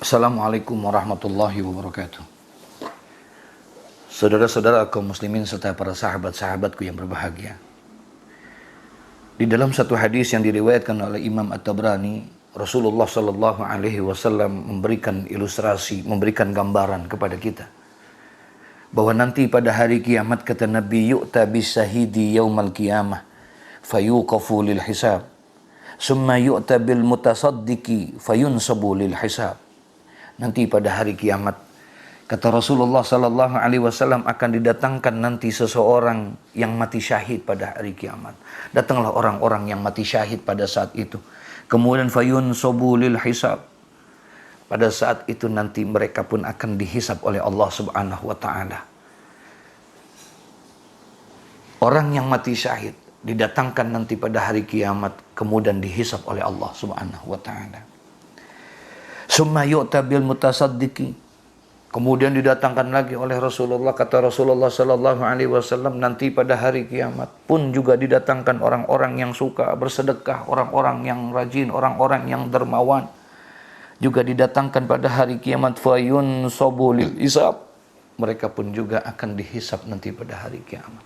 Assalamualaikum warahmatullahi wabarakatuh. Saudara-saudara kaum muslimin serta para sahabat-sahabatku yang berbahagia. Di dalam satu hadis yang diriwayatkan oleh Imam At-Tabrani, Rasulullah sallallahu alaihi wasallam memberikan ilustrasi, memberikan gambaran kepada kita bahwa nanti pada hari kiamat, kata Nabi, yu'ta bisahidi yaumal qiyamah fayuqafu lil hisab summa yu'ta bil mutasaddiqi fayunsabu lil hisab. Nanti pada hari kiamat, kata Rasulullah sallallahu alaihi wasallam, akan didatangkan nanti seseorang yang mati syahid pada hari kiamat. Datanglah orang-orang yang mati syahid pada saat itu. Kemudian fayunsabu lil hisab. Pada saat itu nanti mereka pun akan dihisab oleh Allah Subhanahu wa taala. Orang yang mati syahid didatangkan nanti pada hari kiamat, kemudian dihisab oleh Allah Subhanahu wa taala. Summa yu'ta bil mutasaddiqi. Kemudian didatangkan lagi oleh Rasulullah, kata Rasulullah sallallahu alaihi wasallam, nanti pada hari kiamat pun juga didatangkan orang-orang yang suka bersedekah, orang-orang yang rajin, orang-orang yang dermawan. Juga didatangkan pada hari kiamat fayun sobulil hisab. Mereka pun juga akan dihisab nanti pada hari kiamat.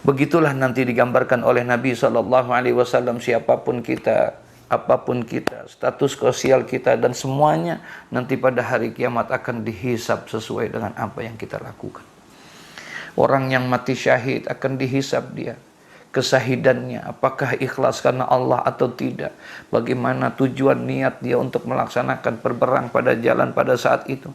Begitulah nanti digambarkan oleh Nabi sallallahu alaihi wasallam, siapapun kita, apapun kita, status sosial kita, dan semuanya nanti pada hari kiamat akan dihisab sesuai dengan apa yang kita lakukan. Orang yang mati syahid akan dihisab dia, kesahidannya, apakah ikhlas karena Allah atau tidak, bagaimana tujuan niat dia untuk melaksanakan berperang pada jalan pada saat itu.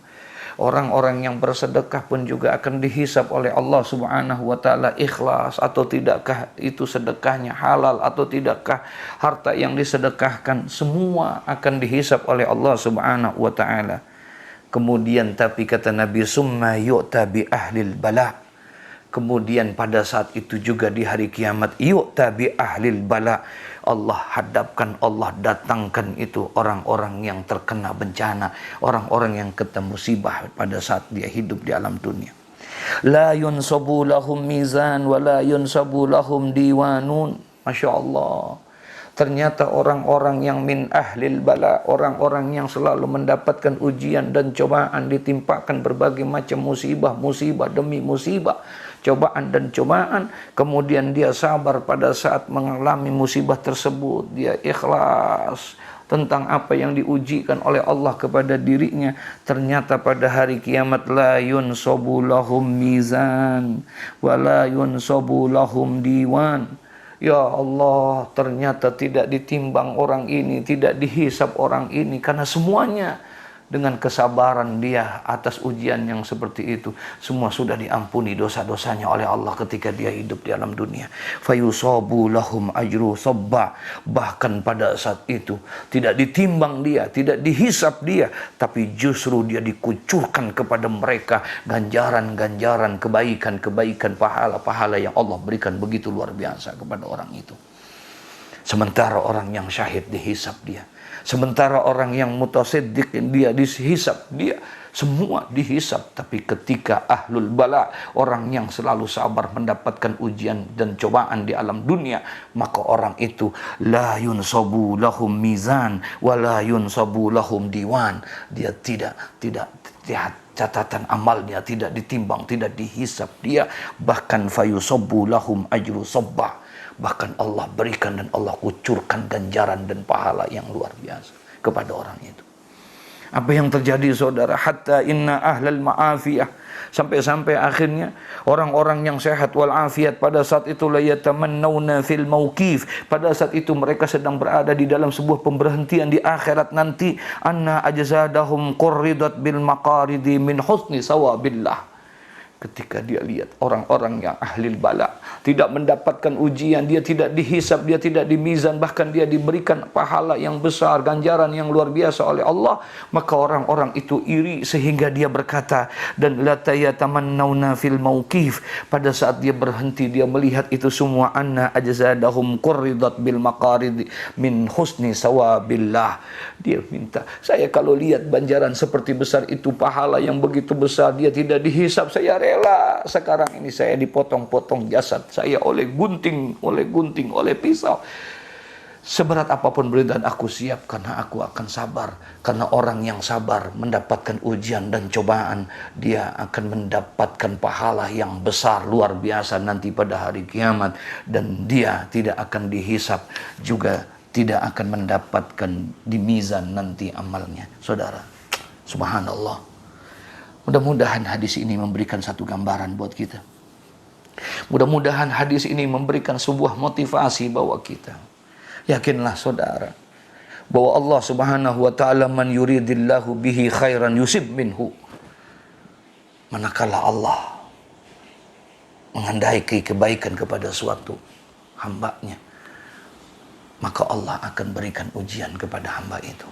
Orang-orang yang bersedekah pun juga akan dihisab oleh Allah Subhanahu wa taala, ikhlas atau tidakkah itu sedekahnya, halal atau tidakkah harta yang disedekahkan, semua akan dihisab oleh Allah Subhanahu wa taala. Kemudian tapi kata Nabi, summa yu'ta bi ahlil bala. Kemudian pada saat itu juga di hari kiamat, yu'ta bi ahlil bala. Allah hadapkan, Allah datangkan itu orang-orang yang terkena bencana, orang-orang yang kena musibah pada saat dia hidup di alam dunia. La yunsabu lahum mizan wa la yunsabu lahum diwanun. Masya Allah. Ternyata orang-orang yang min ahlil bala, orang-orang yang selalu mendapatkan ujian dan cobaan, ditimpakan berbagai macam musibah, musibah demi musibah, cobaan dan cobaan, kemudian dia sabar pada saat mengalami musibah tersebut, dia ikhlas tentang apa yang diujikan oleh Allah kepada dirinya. Ternyata pada hari kiamat, la yunsabu lahum mizan wa la yunsabu lahum diwan. Ya Allah, ternyata tidak ditimbang orang ini, tidak dihisab orang ini, karena semuanya dengan kesabaran dia atas ujian yang seperti itu, semua sudah diampuni dosa-dosanya oleh Allah ketika dia hidup di alam dunia. Fayusabu lahum ajru sabba. Bahkan pada saat itu tidak ditimbang dia, tidak dihisab dia, tapi justru dia dikucurkan kepada mereka ganjaran-ganjaran, kebaikan-kebaikan, pahala-pahala yang Allah berikan begitu luar biasa kepada orang itu. Sementara orang yang syahid dihisab dia. Sementara orang yang mutasiddiq dia dihisab dia. Semua dihisab. Tapi ketika ahlul bala, orang yang selalu sabar mendapatkan ujian dan cobaan di alam dunia, maka orang itu la yunsabu lahum mizan wa la yunsabu lahum diwan. Dia tidak catatan amalnya tidak ditimbang, tidak dihisab dia, bahkan fayusabu lahum ajru sabbah. Bahkan Allah berikan dan Allah kucurkan ganjaran dan pahala yang luar biasa kepada orang itu. Apa yang terjadi saudara? Hatta inna ahlal ma'afiyah. Sampai-sampai akhirnya orang-orang yang sehat wal afiat pada saat itu la yatamannawna fil mauqif. Pada saat itu mereka sedang berada di dalam sebuah pemberhentian di akhirat nanti. Anna ajzadahum qurridat bil maqaridi min husni sawabillah. Ketika dia lihat orang-orang yang ahlil bala tidak mendapatkan ujian, dia tidak dihisab, dia tidak dimizan, bahkan dia diberikan pahala yang besar, ganjaran yang luar biasa oleh Allah, maka orang-orang itu iri sehingga dia berkata, dan la tayatamannawna fil mauqif, pada saat dia berhenti dia melihat itu semua, anna ajzadahum qurridat bil maqarid min husni sawabillah. Dia minta, saya kalau lihat ganjaran seperti besar itu, pahala yang begitu besar, dia tidak dihisab, saya rela sekarang ini saya dipotong-potong jasad saya oleh gunting, oleh pisau. Seberat apapun berat aku siap, karena aku akan sabar. Karena orang yang sabar mendapatkan ujian dan cobaan, dia akan mendapatkan pahala yang besar, luar biasa nanti pada hari kiamat. Dan dia tidak akan dihisap, juga tidak akan mendapatkan di mizan nanti amalnya. Saudara, subhanallah. Mudah-mudahan hadis ini memberikan satu gambaran buat kita. Mudah-mudahan hadis ini memberikan sebuah motivasi bahwa kita, yakinlah saudara, bahwa Allah subhanahu wa ta'ala, man yuridillahu bihi khairan yusib minhu. Manakala Allah menghendaki kebaikan kepada suatu hambanya, maka Allah akan berikan ujian kepada hamba itu.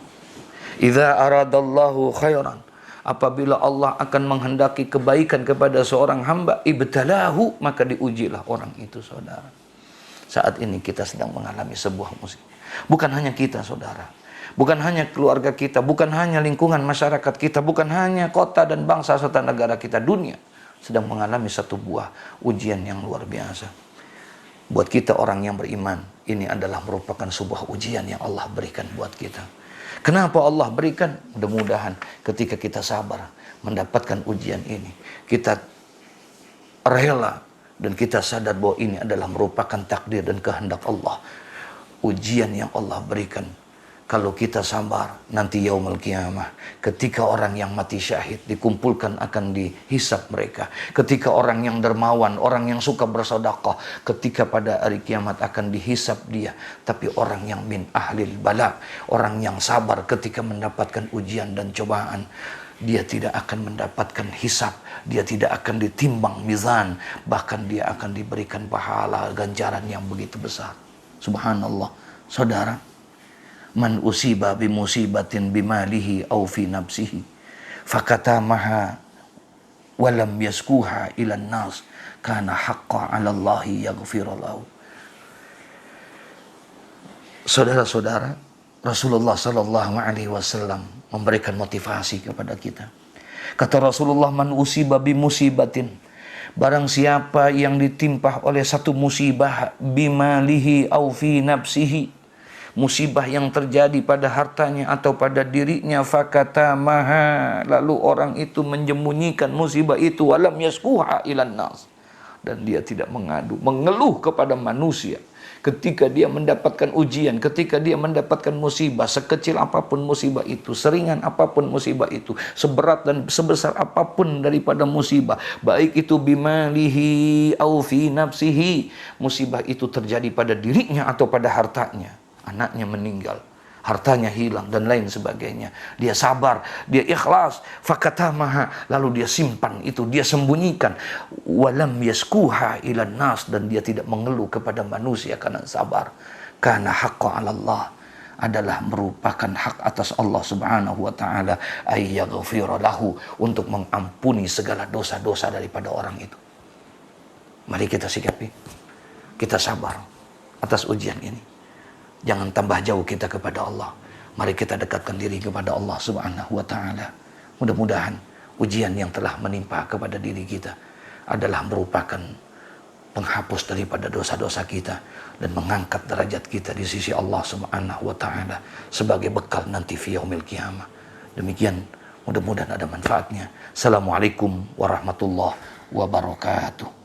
Idza aradallahu khairan, apabila Allah akan menghendaki kebaikan kepada seorang hamba, ibtalahu, maka diujilah orang itu, saudara. Saat ini kita sedang mengalami sebuah musibah. Bukan hanya kita, saudara. Bukan hanya keluarga kita, bukan hanya lingkungan masyarakat kita, bukan hanya kota dan bangsa serta negara kita, dunia sedang mengalami satu buah ujian yang luar biasa. Buat kita orang yang beriman, ini adalah merupakan sebuah ujian yang Allah berikan buat kita. Kenapa Allah berikan? Mudah-mudahan ketika kita sabar mendapatkan ujian ini, kita rela dan kita sadar bahwa ini adalah merupakan takdir dan kehendak Allah. Ujian yang Allah berikan. Kalau kita sabar, nanti yaumul qiyamah, ketika orang yang mati syahid dikumpulkan, akan dihisap mereka. Ketika orang yang dermawan, orang yang suka bersedekah, ketika pada hari kiamat akan dihisap dia. Tapi orang yang min ahlil bala, orang yang sabar ketika mendapatkan ujian dan cobaan, dia tidak akan mendapatkan hisab, dia tidak akan ditimbang mizan, bahkan dia akan diberikan pahala ganjaran yang begitu besar. Subhanallah. Saudara, man usiba bi musibatin bimalihi aw fi nafsihi fakatamaha wa lam yaskuha ila nas kana haqqan 'ala Allahi yaghfir lahu. Saudara-saudara, Rasulullah sallallahu alaihi wasallam memberikan motivasi kepada kita. Kata Rasulullah, man usiba bi musibatin, barang siapa yang ditimpa oleh satu musibah, bimalihi au fi nafsihi, musibah yang terjadi pada hartanya atau pada dirinya, fakatamaha, lalu orang itu menyembunyikan musibah itu, walam yaskuha ilan nas, dan dia tidak mengadu, mengeluh kepada manusia. Ketika dia mendapatkan ujian, ketika dia mendapatkan musibah, sekecil apapun musibah itu, seringan apapun musibah itu, seberat dan sebesar apapun daripada musibah, baik itu bimalihi au fi nafsihi, musibah itu terjadi pada dirinya atau pada hartanya, anaknya meninggal, hartanya hilang dan lain sebagainya, dia sabar, dia ikhlas, fakatamaha, lalu dia simpan itu, dia sembunyikan, walam yaskuha ilan nas, dan dia tidak mengeluh kepada manusia karena sabar, karena haqqan 'ala Allah, adalah merupakan hak atas Allah subhanahu wa ta'ala, ayyaghfira lahu, untuk mengampuni segala dosa-dosa daripada orang itu. Mari kita sikapi, kita sabar atas ujian ini. Jangan tambah jauh kita kepada Allah. Mari kita dekatkan diri kepada Allah subhanahu wa ta'ala. Mudah-mudahan ujian yang telah menimpa kepada diri kita adalah merupakan penghapus daripada dosa-dosa kita dan mengangkat derajat kita di sisi Allah subhanahu wa ta'ala sebagai bekal nanti fi yaumil qiyamah. Demikian, mudah-mudahan ada manfaatnya. Assalamualaikum warahmatullahi wabarakatuh.